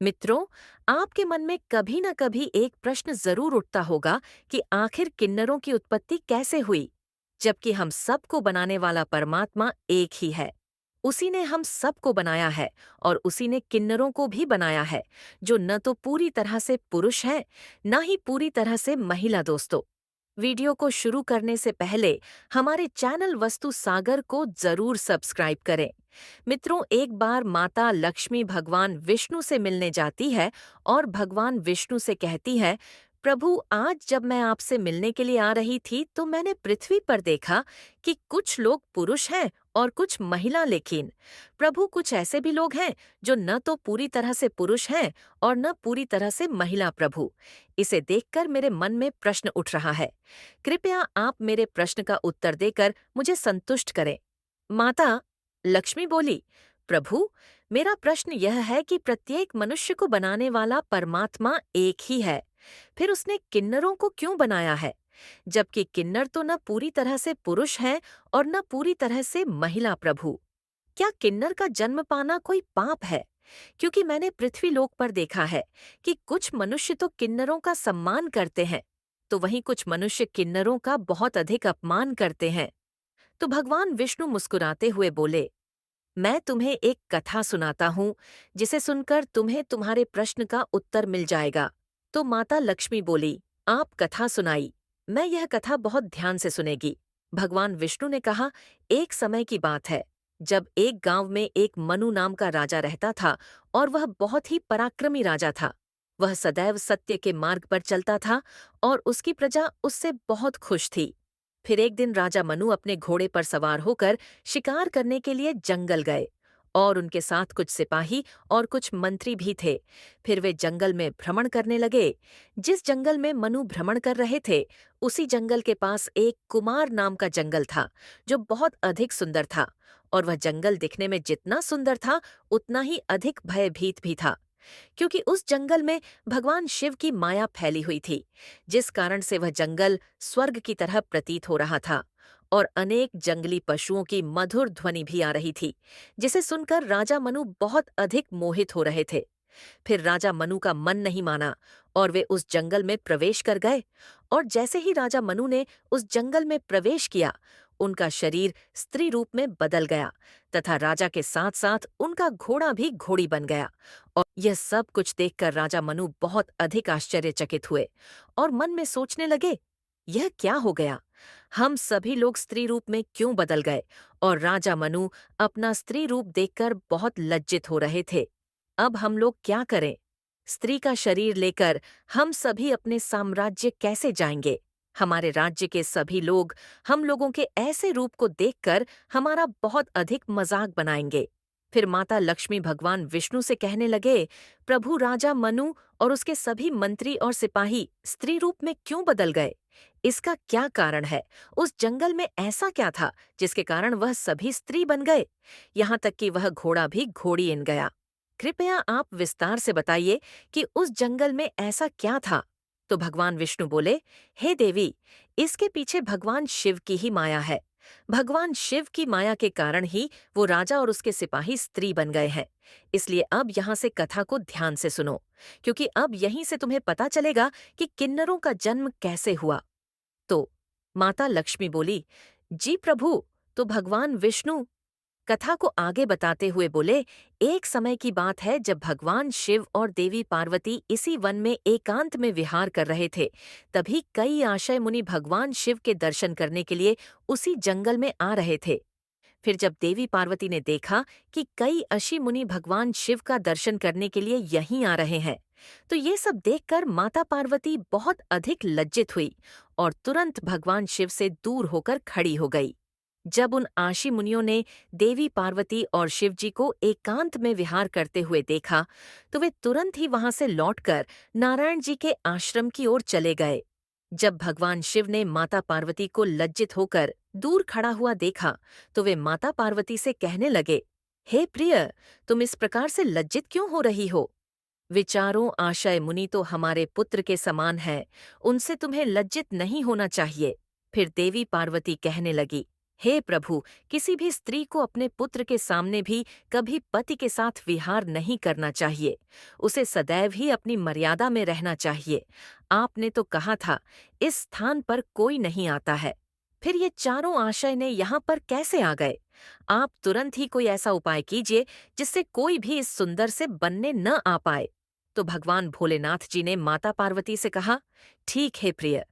मित्रों, आपके मन में कभी न कभी एक प्रश्न जरूर उठता होगा कि आखिर किन्नरों की उत्पत्ति कैसे हुई, जबकि हम सबको बनाने वाला परमात्मा एक ही है। उसी ने हम सबको बनाया है और उसी ने किन्नरों को भी बनाया है, जो न तो पूरी तरह से पुरुष है, न ही पूरी तरह से महिला। दोस्तों, वीडियो को शुरू करने से पहले हमारे चैनल वस्तु सागर को जरूर सब्सक्राइब करें। मित्रों, एक बार माता लक्ष्मी भगवान विष्णु से मिलने जाती है और भगवान विष्णु से कहती है, प्रभु, आज जब मैं आपसे मिलने के लिए आ रही थी तो मैंने पृथ्वी पर देखा कि कुछ लोग पुरुष हैं और कुछ महिला। लेकिन प्रभु, कुछ ऐसे भी लोग हैं जो न तो पूरी तरह से पुरुष हैं और न पूरी तरह से महिला। प्रभु, इसे देखकर मेरे मन में प्रश्न उठ रहा है। कृपया आप मेरे प्रश्न का उत्तर देकर मुझे संतुष्ट करें। माता लक्ष्मी बोली, प्रभु, मेरा प्रश्न यह है कि प्रत्येक मनुष्य को बनाने वाला परमात्मा एक ही है, फिर उसने किन्नरों को क्यों बनाया है, जबकि किन्नर तो न पूरी तरह से पुरुष हैं और न पूरी तरह से महिला। प्रभु, क्या किन्नर का जन्म पाना कोई पाप है? क्योंकि मैंने पृथ्वीलोक पर देखा है कि कुछ मनुष्य तो किन्नरों का सम्मान करते हैं, तो वहीं कुछ मनुष्य किन्नरों का बहुत अधिक अपमान करते हैं। तो भगवान विष्णु मुस्कुराते हुए बोले, मैं तुम्हें एक कथा सुनाता हूँ, जिसे सुनकर तुम्हें तुम्हारे प्रश्न का उत्तर मिल जाएगा। तो माता लक्ष्मी बोली, आप कथा सुनाई, मैं यह कथा बहुत ध्यान से सुनेगी। भगवान विष्णु ने कहा, एक समय की बात है, जब एक गांव में एक मनु नाम का राजा रहता था और वह बहुत ही पराक्रमी राजा था। वह सदैव सत्य के मार्ग पर चलता था और उसकी प्रजा उससे बहुत खुश थी। फिर एक दिन राजा मनु अपने घोड़े पर सवार होकर शिकार करने के लिए जंगल गए और उनके साथ कुछ सिपाही और कुछ मंत्री भी थे। फिर वे जंगल में भ्रमण करने लगे। जिस जंगल में मनु भ्रमण कर रहे थे, उसी जंगल के पास एक कुमार नाम का जंगल था, जो बहुत अधिक सुंदर था। और वह जंगल दिखने में जितना सुंदर था, उतना ही अधिक भयभीत भी था, क्योंकि उस जंगल में भगवान शिव की माया फैली हुई थी, जिस कारण से वह जंगल स्वर्ग की तरह प्रतीत हो रहा था। और अनेक जंगली पशुओं की मधुर ध्वनि भी आ रही थी, जिसे सुनकर राजा मनु बहुत अधिक मोहित हो रहे थे। फिर राजा मनु का मन नहीं माना और वे उस जंगल में प्रवेश कर गए। और जैसे ही राजा मनु ने उस जंगल में प्रवेश किया, उनका शरीर स्त्री रूप में बदल गया तथा राजा के साथ साथ उनका घोड़ा भी घोड़ी बन गया। और यह सब कुछ देखकर राजा मनु बहुत अधिक आश्चर्यचकित हुए और मन में सोचने लगे, यह क्या हो गया? हम सभी लोग स्त्री रूप में क्यों बदल गए? और राजा मनु अपना स्त्री रूप देखकर बहुत लज्जित हो रहे थे। अब हम लोग क्या करें? स्त्री का शरीर लेकर हम सभी अपने साम्राज्य कैसे जाएंगे? हमारे राज्य के सभी लोग हम लोगों के ऐसे रूप को देखकर हमारा बहुत अधिक मजाक बनाएंगे। फिर माता लक्ष्मी भगवान विष्णु से कहने लगे, प्रभु, राजा मनु और उसके सभी मंत्री और सिपाही स्त्री रूप में क्यों बदल गए? इसका क्या कारण है? उस जंगल में ऐसा क्या था जिसके कारण वह सभी स्त्री बन गए? यहाँ तक कि वह घोड़ा भी घोड़ी इन गया। कृपया आप विस्तार से बताइए कि उस जंगल में ऐसा क्या था? तो भगवान विष्णु बोले, हे देवी, इसके पीछे भगवान शिव की ही माया है। भगवान शिव की माया के कारण ही वो राजा और उसके सिपाही स्त्री बन गए हैं। इसलिए अब यहाँ से कथा को ध्यान से सुनो, क्योंकि अब यहीं से तुम्हें पता चलेगा कि किन्नरों का जन्म कैसे हुआ। तो माता लक्ष्मी बोली, जी प्रभु। तो भगवान विष्णु कथा को आगे बताते हुए बोले, एक समय की बात है जब भगवान शिव और देवी पार्वती इसी वन में एकांत में विहार कर रहे थे। तभी कई आशय मुनि भगवान शिव के दर्शन करने के लिए उसी जंगल में आ रहे थे। फिर जब देवी पार्वती ने देखा कि कई अशी मुनि भगवान शिव का दर्शन करने के लिए यहीं आ रहे हैं, तो ये सब देखकर माता पार्वती बहुत अधिक लज्जित हुई और तुरंत भगवान शिव से दूर होकर खड़ी हो गई। जब उन आशी मुनियों ने देवी पार्वती और शिवजी को एकांत में विहार करते हुए देखा, तो वे तुरंत ही वहां से लौटकर नारायण जी के आश्रम की ओर चले गए। जब भगवान शिव ने माता पार्वती को लज्जित होकर दूर खड़ा हुआ देखा, तो वे माता पार्वती से कहने लगे, हे प्रिय, तुम इस प्रकार से लज्जित क्यों हो रही हो? विचारों आशय मुनि तो हमारे पुत्र के समान है, उनसे तुम्हें लज्जित नहीं होना चाहिए। फिर देवी पार्वती कहने लगी, हे प्रभु, किसी भी स्त्री को अपने पुत्र के सामने भी कभी पति के साथ विहार नहीं करना चाहिए। उसे सदैव ही अपनी मर्यादा में रहना चाहिए। आपने तो कहा था, इस स्थान पर कोई नहीं आता है। फिर ये चारों आशय ने यहाँ पर कैसे आ गए? आप तुरंत ही कोई ऐसा उपाय कीजिए जिससे कोई भी इस सुंदर से बनने न आ पाए। तो भगवान भोलेनाथ जी ने माता पार्वती से कहा, ठीक है प्रिय,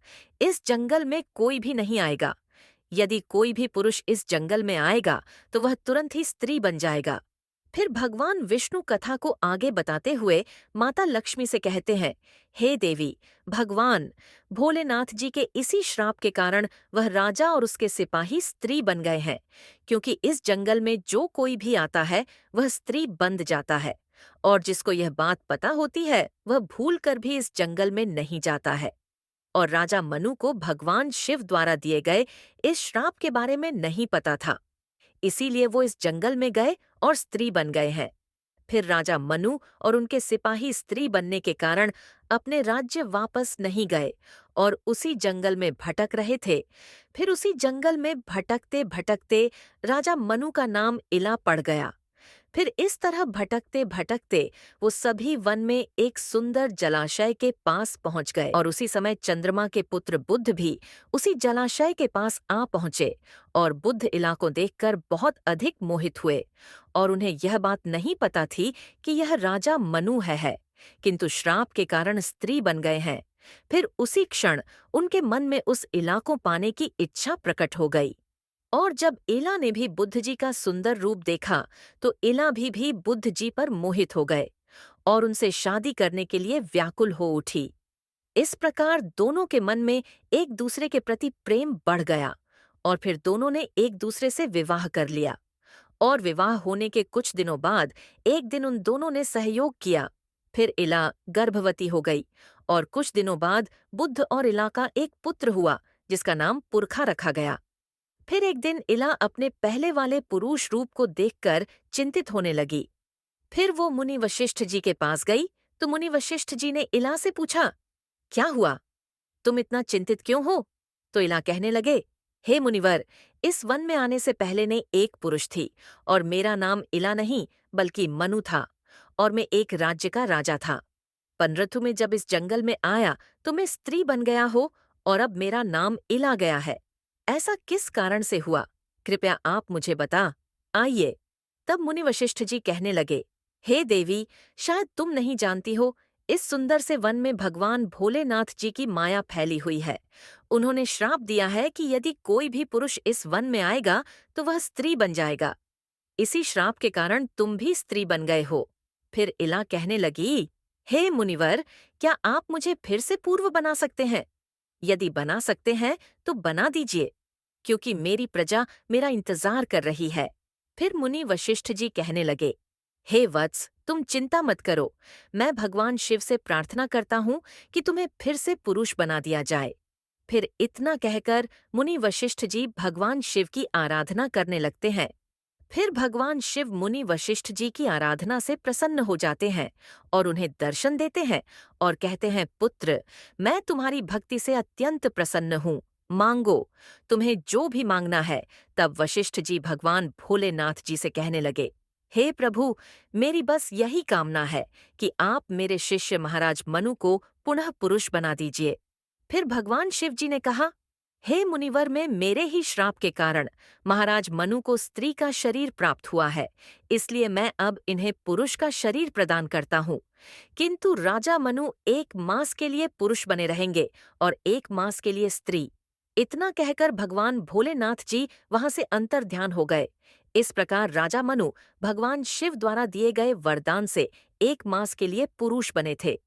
इस जंगल में कोई भी नहीं आएगा। यदि कोई भी पुरुष इस जंगल में आएगा तो वह तुरंत ही स्त्री बन जाएगा। फिर भगवान विष्णु कथा को आगे बताते हुए माता लक्ष्मी से कहते हैं, हे देवी, भगवान भोलेनाथ जी के इसी श्राप के कारण वह राजा और उसके सिपाही स्त्री बन गए हैं, क्योंकि इस जंगल में जो कोई भी आता है वह स्त्री बंध जाता है, और जिसको यह बात पता होती है वह भूल कर भी इस जंगल में नहीं जाता है। और राजा मनु को भगवान शिव द्वारा दिए गए इस श्राप के बारे में नहीं पता था, इसीलिए वो इस जंगल में गए और स्त्री बन गए हैं। फिर राजा मनु और उनके सिपाही स्त्री बनने के कारण अपने राज्य वापस नहीं गए और उसी जंगल में भटक रहे थे। फिर उसी जंगल में भटकते भटकते राजा मनु का नाम इला पड़ गया। फिर इस तरह भटकते भटकते वो सभी वन में एक सुंदर जलाशय के पास पहुंच गए, और उसी समय चंद्रमा के पुत्र बुद्ध भी उसी जलाशय के पास आ पहुंचे और बुद्ध इला को देखकर बहुत अधिक मोहित हुए। और उन्हें यह बात नहीं पता थी कि यह राजा मनु है, किंतु श्राप के कारण स्त्री बन गए हैं। फिर उसी क्षण उनके मन में उस इला को पाने की इच्छा प्रकट हो गई। और जब एला ने भी बुद्ध जी का सुंदर रूप देखा तो एला भी बुद्ध जी पर मोहित हो गए और उनसे शादी करने के लिए व्याकुल हो उठी। इस प्रकार दोनों के मन में एक दूसरे के प्रति प्रेम बढ़ गया और फिर दोनों ने एक दूसरे से विवाह कर लिया। और विवाह होने के कुछ दिनों बाद एक दिन उन दोनों ने सहयोग किया। फिर इला गर्भवती हो गई और कुछ दिनों बाद बुद्ध और इला का एक पुत्र हुआ जिसका नाम पुरखा रखा गया। फिर एक दिन इला अपने पहले वाले पुरुष रूप को देखकर चिंतित होने लगी। फिर वो मुनि वशिष्ठ जी के पास गई तो मुनि वशिष्ठ जी ने इला से पूछा, क्या हुआ? तुम इतना चिंतित क्यों हो? तो इला कहने लगे, हे मुनिवर, इस वन में आने से पहले ने एक पुरुष थी और मेरा नाम इला नहीं बल्कि मनु था, और मैं एक राज्य का राजा था। पनरथु में जब इस जंगल में आया तो मैं स्त्री बन गया हो और अब मेरा नाम इला गया है। ऐसा किस कारण से हुआ? कृपया आप मुझे बता। आइए। तब मुनि वशिष्ठ जी कहने लगे, हे देवी, शायद तुम नहीं जानती हो, इस सुंदर से वन में भगवान भोलेनाथ जी की माया फैली हुई है। उन्होंने श्राप दिया है कि यदि कोई भी पुरुष इस वन में आएगा तो वह स्त्री बन जाएगा। इसी श्राप के कारण तुम भी स्त्री बन गए हो। फिर इला कहने लगी, हे मुनिवर, क्या आप मुझे फिर से पूर्व बना सकते हैं? यदि बना सकते हैं तो बना दीजिए, क्योंकि मेरी प्रजा मेरा इंतजार कर रही है। फिर मुनि वशिष्ठ जी कहने लगे, हे वत्स, तुम चिंता मत करो। मैं भगवान शिव से प्रार्थना करता हूँ कि तुम्हें फिर से पुरुष बना दिया जाए। फिर इतना कहकर मुनि वशिष्ठ जी भगवान शिव की आराधना करने लगते हैं। फिर भगवान शिव मुनि वशिष्ठ जी की आराधना से प्रसन्न हो जाते हैं और उन्हें दर्शन देते हैं और कहते हैं, पुत्र, मैं तुम्हारी भक्ति से अत्यंत प्रसन्न हूँ, मांगो, तुम्हें जो भी मांगना है। तब वशिष्ठ जी भगवान भोलेनाथ जी से कहने लगे, हे प्रभु, मेरी बस यही कामना है कि आप मेरे शिष्य महाराज मनु को पुनः पुरुष बना दीजिए। फिर भगवान शिव जी ने कहा, हे मुनिवर, में मेरे ही श्राप के कारण महाराज मनु को स्त्री का शरीर प्राप्त हुआ है, इसलिए मैं अब इन्हें पुरुष का शरीर प्रदान करता हूँ। किंतु राजा मनु 1 मास के लिए पुरुष बने रहेंगे और 1 मास के लिए स्त्री। इतना कहकर भगवान भोलेनाथ जी वहां से अंतर्ध्यान हो गए। इस प्रकार राजा मनु भगवान शिव द्वारा दिए गए वरदान से 1 मास के लिए पुरुष बने थे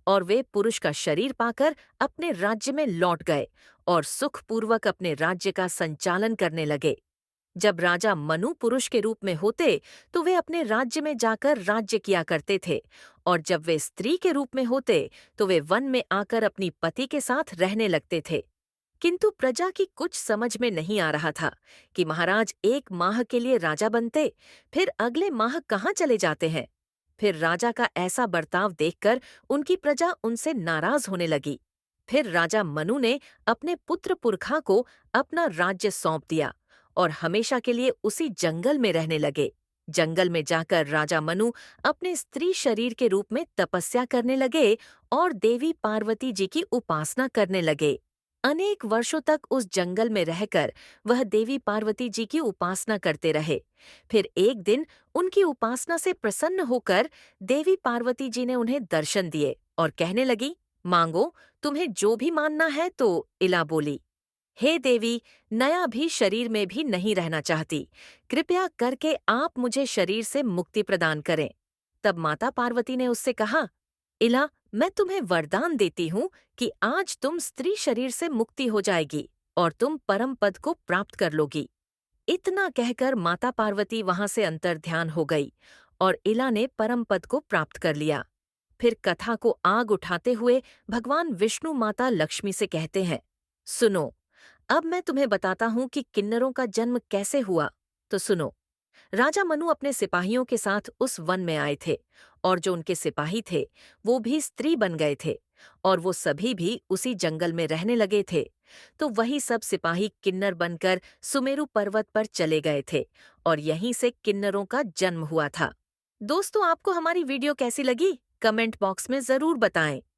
और वे पुरुष का शरीर पाकर अपने राज्य में लौट गए और सुखपूर्वक अपने राज्य का संचालन करने लगे। जब राजा मनु पुरुष के रूप में होते तो वे अपने राज्य में जाकर राज्य किया करते थे, और जब वे स्त्री के रूप में होते तो वे वन में आकर अपनी पति के साथ रहने लगते थे। किंतु प्रजा की कुछ समझ में नहीं आ रहा था कि महाराज 1 माह के लिए राजा बनते, फिर अगले माह कहाँ चले जाते हैं। फिर राजा का ऐसा बर्ताव देखकर उनकी प्रजा उनसे नाराज होने लगी। फिर राजा मनु ने अपने पुत्र पुरखा को अपना राज्य सौंप दिया और हमेशा के लिए उसी जंगल में रहने लगे। जंगल में जाकर राजा मनु अपने स्त्री शरीर के रूप में तपस्या करने लगे और देवी पार्वती जी की उपासना करने लगे। अनेक वर्षों तक उस जंगल में रहकर वह देवी पार्वती जी की उपासना करते रहे। फिर एक दिन उनकी उपासना से प्रसन्न होकर देवी पार्वती जी ने उन्हें दर्शन दिए और कहने लगी, मांगो, तुम्हें जो भी मानना है। तो इला बोली, हे देवी, नया भी शरीर में भी नहीं रहना चाहती। कृपया करके आप मुझे शरीर से मुक्ति प्रदान करें। तब माता पार्वती ने उससे कहा, इला, मैं तुम्हें वरदान देती हूँ कि आज तुम स्त्री शरीर से मुक्ति हो जाएगी और तुम परम पद को प्राप्त कर लोगी। इतना कहकर माता पार्वती वहां से अंतर्ध्यान हो गई और इला ने परम पद को प्राप्त कर लिया। फिर कथा को आग उठाते हुए भगवान विष्णु माता लक्ष्मी से कहते हैं, सुनो, अब मैं तुम्हें बताता हूँ कि किन्नरों का जन्म कैसे हुआ। तो सुनो। राजा मनु अपने सिपाहियों के साथ उस वन में आए थे और जो उनके सिपाही थे वो भी स्त्री बन गए थे और वो सभी भी उसी जंगल में रहने लगे थे। तो वही सब सिपाही किन्नर बनकर सुमेरु पर्वत पर चले गए थे और यहीं से किन्नरों का जन्म हुआ था। दोस्तों, आपको हमारी वीडियो कैसी लगी? कमेंट बॉक्स में जरूर बताएं।